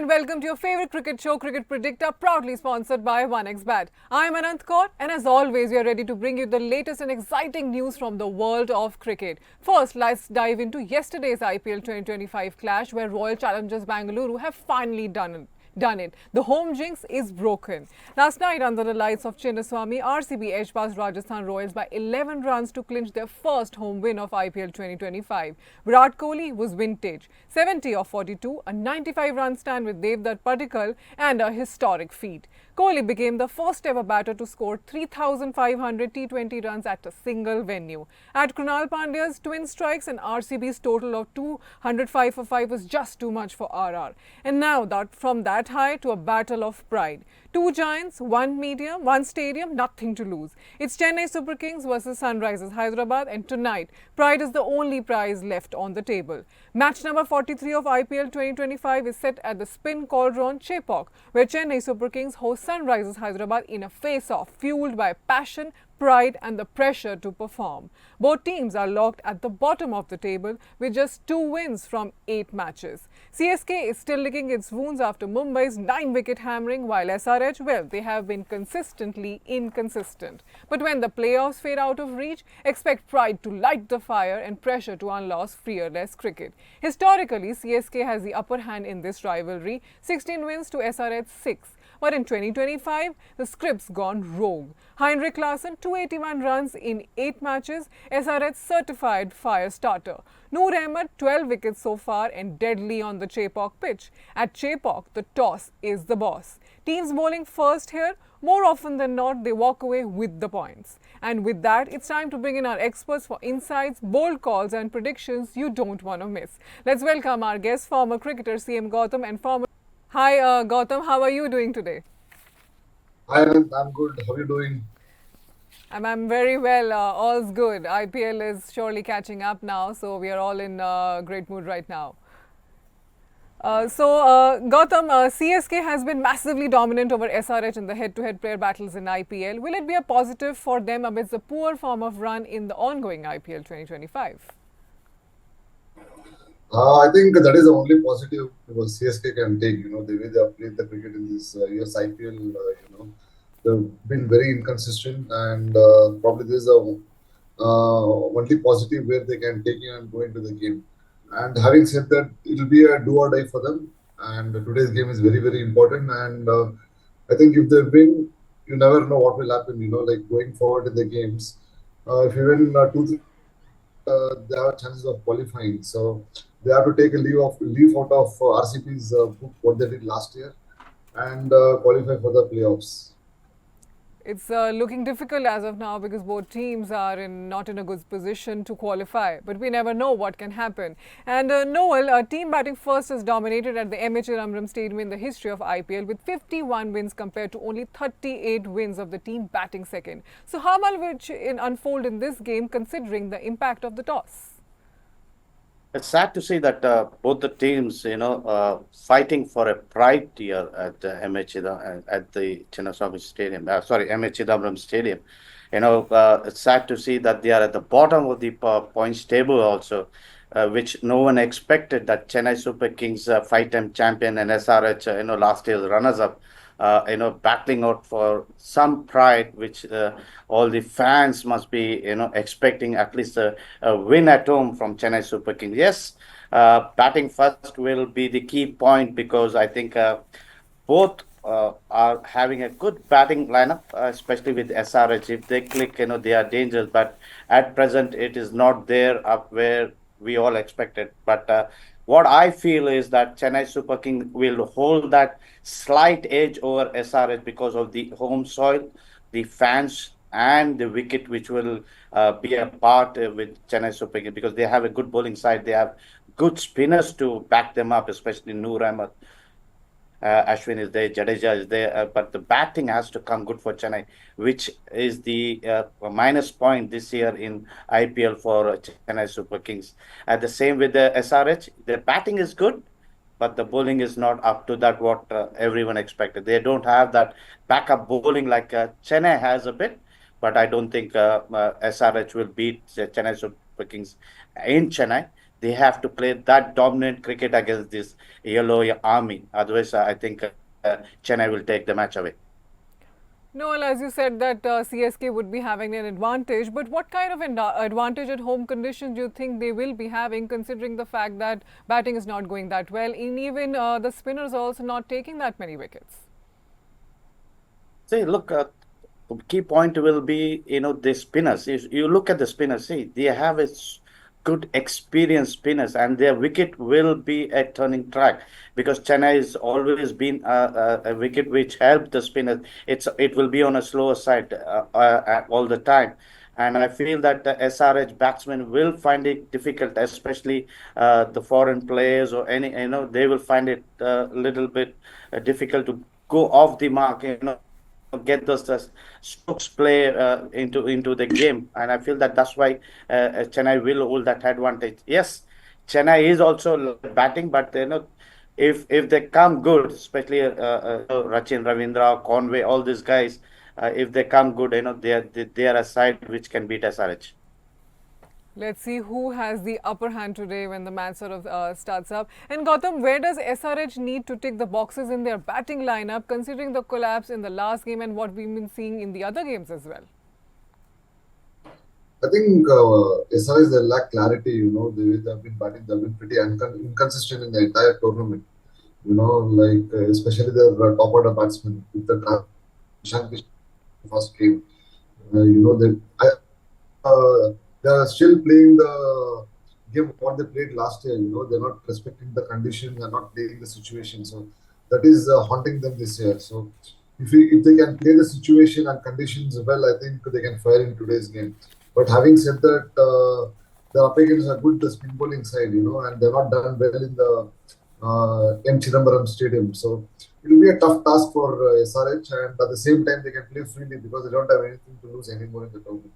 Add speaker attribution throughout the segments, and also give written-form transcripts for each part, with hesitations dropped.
Speaker 1: and welcome to your favorite cricket show, Cricket Predictor, proudly sponsored by 1xBet. I'm Anant Kaur, and as always, we are ready to bring you the latest and exciting news from the world of cricket. First, let's dive into yesterday's IPL 2025 clash, where Royal Challengers Bangalore have finally done it. The home jinx is broken. Last night, under the lights of Chinnaswamy, RCB edged past Rajasthan Royals by 11 runs to clinch their first home win of IPL 2025. Virat Kohli was vintage, 70 of 42, a 95-run stand with Devdutt Padikkal, and a historic feat. Kohli became the first ever batter to score 3,500 T20 runs at a single venue. At Krunal Pandya's twin strikes, and RCB's total of 205 for 5 was just too much for RR. And now, from that high to a battle of pride. Two giants, one medium, one stadium, nothing to lose. It's Chennai Super Kings versus Sunrisers Hyderabad, and tonight, pride is the only prize left on the table. Match number 43 of IPL 2025 is set at the Spin Cauldron, Chepauk, where Chennai Super Kings host Sunrisers Hyderabad in a face-off fueled by passion, pride and the pressure to perform. Both teams are locked at the bottom of the table with just 2 wins from 8 matches. CSK is still licking its wounds after Mumbai's 9-wicket hammering, while SRH, well, they have been consistently inconsistent. But when the playoffs fade out of reach, expect pride to light the fire and pressure to unlock fearless cricket. Historically, CSK has the upper hand in this rivalry, 16 wins to SRH 6. But in 2025, the script's gone rogue. Heinrich Larsson, 281 runs in 8 matches, SRH certified fire starter. Noor Ahmed, 12 wickets so far and deadly on the Chepauk pitch. At Chepauk, the toss is the boss. Teams bowling first here, more often than not, they walk away with the points. And with that, it's time to bring in our experts for insights, bold calls and predictions you don't want to miss. Let's welcome our guest, former cricketer CM Gautam and former... Hi Gautam, how are you doing today?
Speaker 2: Hi, Anand. I'm good. How are you doing?
Speaker 1: I'm very well, all's good. IPL is surely catching up now, so we are all in great mood right now. Gautam, CSK has been massively dominant over SRH in the head-to-head player battles in IPL. Will it be a positive for them amidst the poor form of run in the ongoing IPL 2025?
Speaker 2: I think that is the only positive CSK can take. The way they have played the cricket in this year's IPL, they've been very inconsistent, and probably this is the only positive where they can take in and go into the game. And having said that, it will be a do or die for them. And today's game is very, very important. And I think if they win, you never know what will happen. Like going forward in the games, if you win 2-3, they have chances of qualifying. So they have to take a leave out of RCB's book, what they did last year, and qualify for the playoffs.
Speaker 1: It's looking difficult as of now because both teams are not in a good position to qualify. But we never know what can happen. And Noel, team batting first has dominated at the MH Ramram Stadium in the history of IPL with 51 wins compared to only 38 wins of the team batting second. So how will it unfold in this game considering the impact of the toss?
Speaker 3: It's sad to see that both the teams, fighting for a pride here at at the Chinnaswamy Stadium. MH Chidambaram Stadium. It's sad to see that they are at the bottom of the points table also, which no one expected that Chennai Super Kings, 5-time champion, and SRH, last year's runners-up, battling out for some pride, which all the fans must be, expecting at least a win at home from Chennai Super Kings. Yes, batting first will be the key point because I think both are having a good batting lineup, especially with SRH. If they click, they are dangerous. But at present, it is not there up where we all expected. But what I feel is that Chennai Super King will hold that slight edge over SRH because of the home soil, the fans, and the wicket, which will be a part with Chennai Super King because they have a good bowling side. They have good spinners to back them up, especially Noor Ahmed. Ashwin is there, Jadeja is there, but the batting has to come good for Chennai, which is the minus point this year in IPL for Chennai Super Kings. The same with the SRH, the batting is good, but the bowling is not up to that what everyone expected. They don't have that backup bowling like Chennai has a bit, but I don't think SRH will beat Chennai Super Kings in Chennai. They have to play that dominant cricket against this yellow army. Otherwise, I think Chennai will take the match away.
Speaker 1: Noel, as you said that CSK would be having an advantage, but what kind of advantage at home conditions do you think they will be having, considering the fact that batting is not going that well, and even the spinners are also not taking that many wickets?
Speaker 3: See, look, key point will be, the spinners. If you look at the spinners, see, they have a good experienced spinners, and their wicket will be a turning track because Chennai has always been a wicket which helped the spinners. It will be on a slower side all the time. And I feel that the SRH batsmen will find it difficult, especially the foreign players or any, they will find it a little bit difficult to go off the mark, get those strokes play into the game. And I feel that that's why Chennai will hold that advantage. Yes, Chennai is also batting, but if they come good, especially Rachin Ravindra, Conway, all these guys, if they come good, they are a side which can beat SRH.
Speaker 1: Let's see who has the upper hand today when the match sort of starts up. And Gautam, where does SRH need to tick the boxes in their batting lineup, considering the collapse in the last game and what we've been seeing in the other games as well?
Speaker 2: I think SRS they lack clarity. They have been batting. They've been pretty inconsistent in the entire tournament. Like especially their top order batsmen with the Shankish first game. They they are still playing the game what they played last year. They're not respecting the condition. They're not playing the situation. So that is haunting them this year. So if they can play the situation and conditions well, I think they can fire in today's game. But having said that, the up against a good spin bowling side, and they're not done well in the M. Chidambaram Stadium. So it will be a tough task for SRH, and at the same time, they can play freely because they don't have anything to lose anymore in the tournament.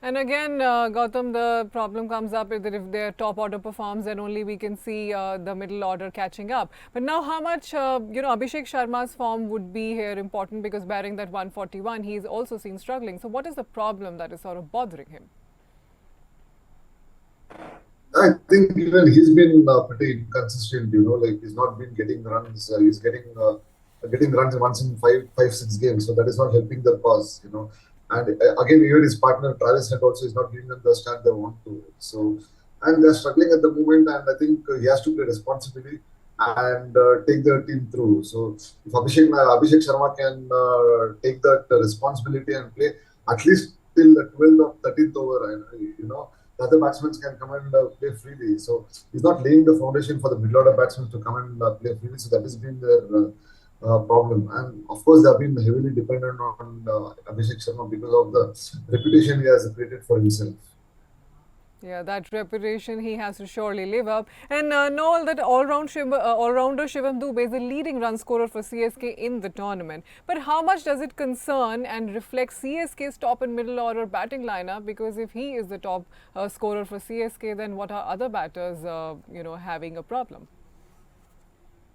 Speaker 1: And again, Gautam, the problem comes up is that if their top order performs, then only we can see the middle order catching up. But now, how much Abhishek Sharma's form would be here important, because barring that 141, he's also seen struggling. So, what is the problem that is sort of bothering him?
Speaker 2: I think even he's been pretty inconsistent. Like he's not been getting runs. He's getting runs once in five, 6 games. So that is not helping the cause. And again, even his partner Travis Head also is not giving them the stand they want to. So, and they're struggling at the moment. And I think he has to play responsibly and take the team through. So, if Abhishek Sharma can take that responsibility and play at least till the 12th or 13th over, the other batsmen can come and play freely. So, he's not laying the foundation for the middle order batsmen to come and play freely. So, that has been their problem. And of course, they have been heavily dependent on Abhishek Sharma because of the reputation he has created for himself.
Speaker 1: Yeah, that reputation he has to surely live up. And Noel, that all-rounder Shivam Dube is the leading run scorer for CSK in the tournament. But how much does it concern and reflect CSK's top and middle order batting lineup? Because if he is the top scorer for CSK, then what are other batters, having a problem?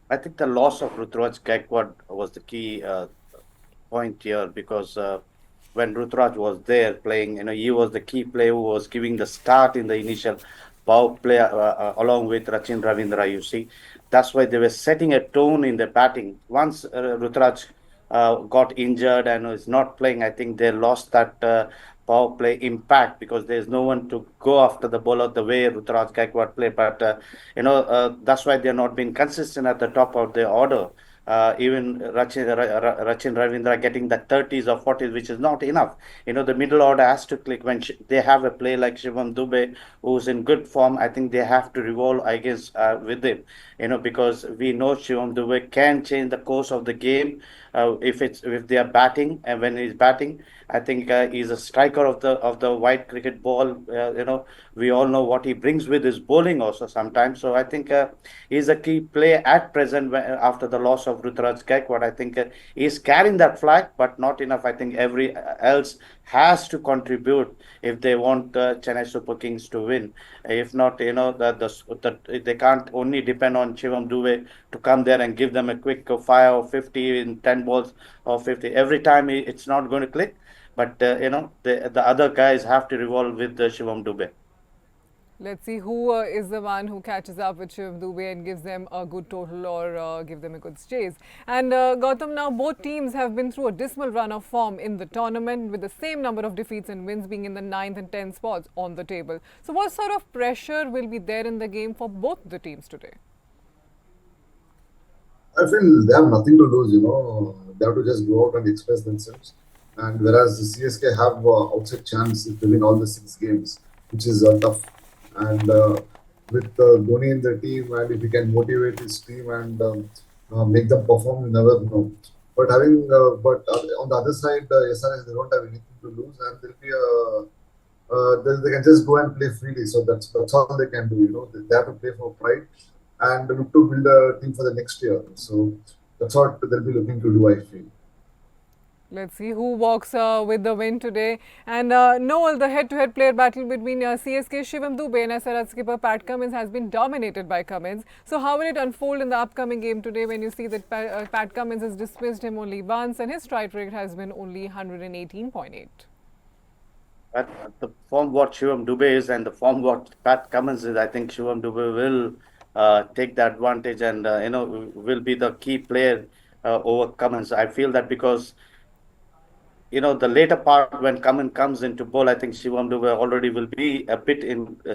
Speaker 3: I think the loss of Ruturaj Gaikwad was the key point here because when Ruturaj was there playing, he was the key player who was giving the start in the initial power play along with Rachin Ravindra, you see. That's why they were setting a tone in the batting. Once Ruturaj got injured and is not playing, I think they lost that power play impact because there's no one to go after the bowler the way Ruturaj Gaikwad play. But, that's why they're not being consistent at the top of the order. Even Rachin Ravindra getting the 30s or 40s, which is not enough. The middle order has to click when they have a play like Shivam Dube, who's in good form. I think they have to revolve, I guess, with him. Because we know Shivam Dube can change the course of the game if they are batting, and when he's batting, I think he's a striker of the white cricket ball. We all know what he brings with his bowling also sometimes. So I think he's a key player at present after the loss of Ruturaj Gaikwad. I think he's carrying that flag, but not enough. I think every else has to contribute if they want Chennai Super Kings to win. If not, they can't only depend on Shivam Dube to come there and give them a quick fire of 50 in 10 balls or 50. Every time it's not going to click. But, the other guys have to revolve with Shivam Dube.
Speaker 1: Let's see who is the one who catches up with Shiv Dubey and gives them a good total or give them a good chase. And Gautam, now both teams have been through a dismal run of form in the tournament with the same number of defeats and wins being in the 9th and 10th spots on the table. So what sort of pressure will be there in the game for both the teams today?
Speaker 2: I feel they have nothing to lose, they have to just go out and express themselves. And whereas the CSK have outside chance if they win all the 6 games, which is tough. And with Dhoni in the team, and if he can motivate his team and make them perform, you never know. But on the other side, SRS they don't have anything to lose, and there'll be they can just go and play freely. So that's all they can do. They have to play for pride and look to build a team for the next year. So that's what they'll be looking to do, I feel.
Speaker 1: Let's see who walks with the win today. And Noel, the head-to-head player battle between CSK Shivam Dubey and SRH skipper Pat Cummins has been dominated by Cummins. So how will it unfold in the upcoming game today when you see that Pat Cummins has dismissed him only once and his strike rate has been only 118.8?
Speaker 3: But the form what Shivam Dubey is and the form what Pat Cummins is, I think Shivam Dubey will take the advantage and will be the key player over Cummins. I feel that because the later part when Cummins comes into bowl, I think Shivam Dubey already will be a bit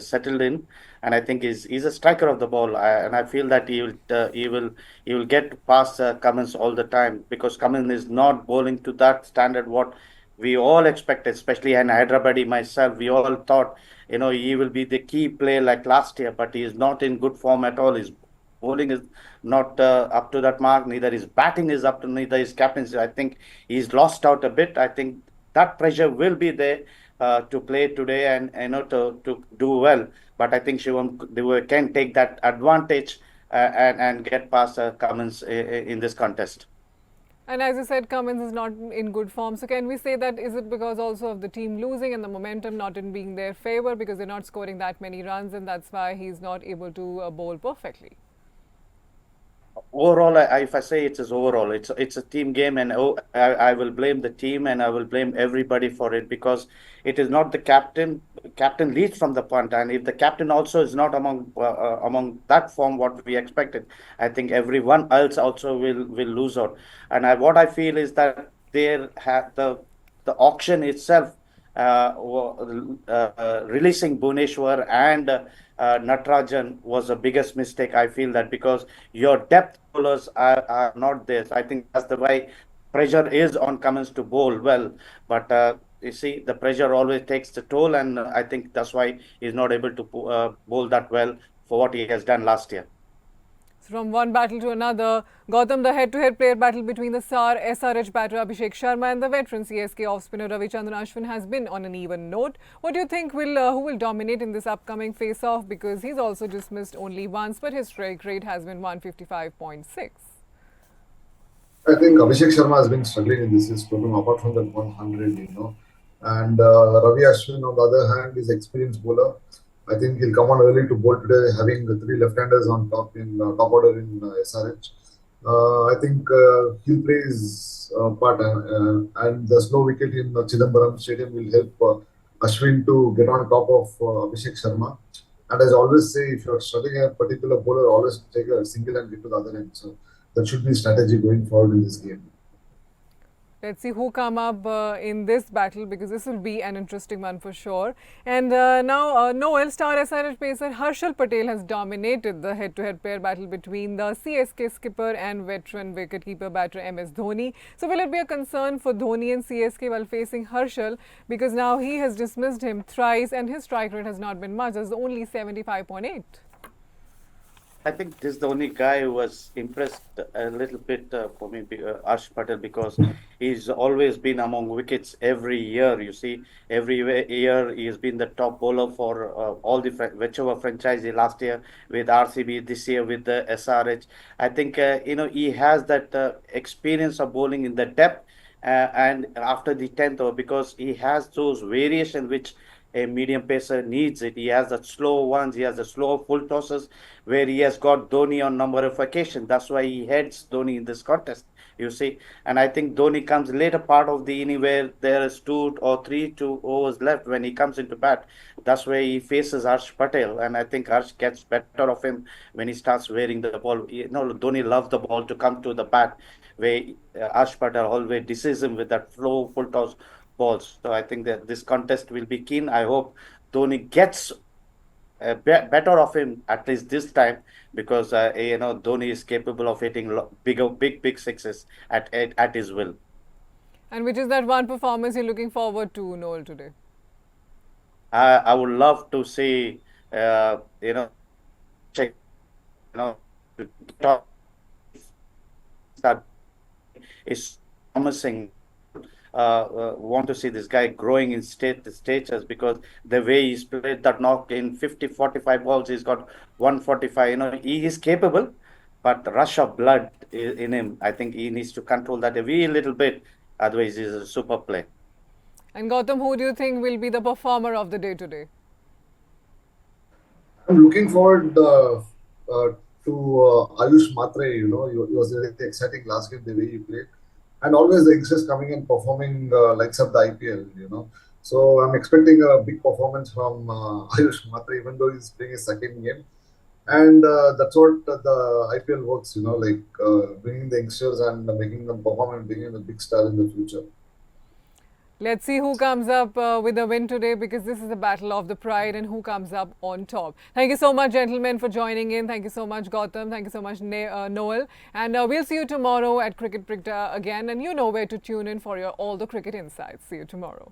Speaker 3: settled in, and I think he's a striker of the ball, and I feel that he will get past Cummins all the time because Cummins is not bowling to that standard what we all expected, especially in Hyderabadi myself. We all thought he will be the key player like last year, but he is not in good form at all. His bowling is not up to that mark. Neither his batting is up to neither his captaincy. I think he's lost out a bit. I think that pressure will be there to play today and to do well. But I think Shivam Dubey can take that advantage and get past Cummins in this contest.
Speaker 1: And as you said, Cummins is not in good form. So can we say that is it because also of the team losing and the momentum not in being their favor because they're not scoring that many runs and that's why he's not able to bowl perfectly?
Speaker 3: Overall, if I say it is overall, it's a team game, and I will blame the team and I will blame everybody for it because it is not the captain. Captain leads from the punt, and if the captain also is not among that form what we expected, I think everyone else also will lose out. And what I feel is that there have the auction itself releasing Bhuneshwar and Natarajan was the biggest mistake. I feel that because your depth bowlers are not there. So I think that's the way pressure is on Cummins to bowl well. But you see, the pressure always takes the toll, and I think that's why he's not able to bowl that well for what he has done last year.
Speaker 1: From one battle to another, Gautam, the head-to-head player battle between the SRH batter Abhishek Sharma and the veteran CSK off-spinner Ravichandran Ashwin has been on an even note. What do you think who will dominate in this upcoming face-off? Because he's also dismissed only once, but his strike rate has been 155.6.
Speaker 2: I think Abhishek Sharma has been struggling in this program apart from that 100, And Ravi Ashwin, on the other hand, is experienced bowler. I think he'll come on early to bowl today, having the 3 left-handers on top in top order in SRH. I think he'll play his part, and the slow wicket in Chidambaram Stadium will help Ashwin to get on top of Abhishek Sharma. And as I always say, if you're struggling a particular bowler, always take a single and get to the other end. So that should be strategy going forward in this game.
Speaker 1: Let's see who come up in this battle because this will be an interesting one for sure. And now Noel star SRH pacer Harshal Patel has dominated the head-to-head pair battle between the CSK skipper and veteran wicketkeeper batter MS Dhoni. So will it be a concern for Dhoni and CSK while facing Harshal because now he has dismissed him thrice and his strike rate has not been much, it's only 75.8.
Speaker 3: I think this is the only guy who was impressed a little bit for me, Harsh Patel, because he's always been among wickets every year. You see, every year he has been the top bowler for all the whichever franchise last year with RCB, this year with the SRH. I think he has that experience of bowling in the depth and after the 10th over because he has those variation which a medium pacer needs it. He has the slow ones, he has the slow full tosses where he has got Dhoni on number of occasions. That's why he heads Dhoni in this contest you see. And I think Dhoni comes later part of the inning where there is 2 or 3 overs left when he comes into bat. That's where he faces Harsh Patel, and I think Harsh gets better of him when he starts wearing the ball. Dhoni loves the ball to come to the bat, where Harsh Patel always disses him with that flow full toss balls. So I think that this contest will be keen. I hope Dhoni gets better of him at least this time, because Dhoni is capable of hitting big sixes at his will.
Speaker 1: And which is that one performance you're looking forward to, Noel, today?
Speaker 3: I would love to see check to get off that is promising. Want to see this guy growing in status, because the way he's played that knock in 50-45 balls, he's got 145. He is capable, but the rush of blood in him, I think he needs to control that a wee little bit. Otherwise, he's a super play.
Speaker 1: And Gautam, who do you think will be the performer of the day today?
Speaker 2: I'm looking forward to Ayush Matre. He was really exciting last game, the way he played. And always the youngsters coming and performing likes of the IPL. So I'm expecting a big performance from Ayush Matre, even though he's playing his second game. And that's what the IPL works, like bringing the youngsters and making them perform and bringing a big star in the future.
Speaker 1: Let's see who comes up with a win today, because this is a battle of the pride and who comes up on top. Thank you so much, gentlemen, for joining in. Thank you so much, Gautam. Thank you so much, Noel. And we'll see you tomorrow at Cricket Pricta again. And you know where to tune in for all the cricket insights. See you tomorrow.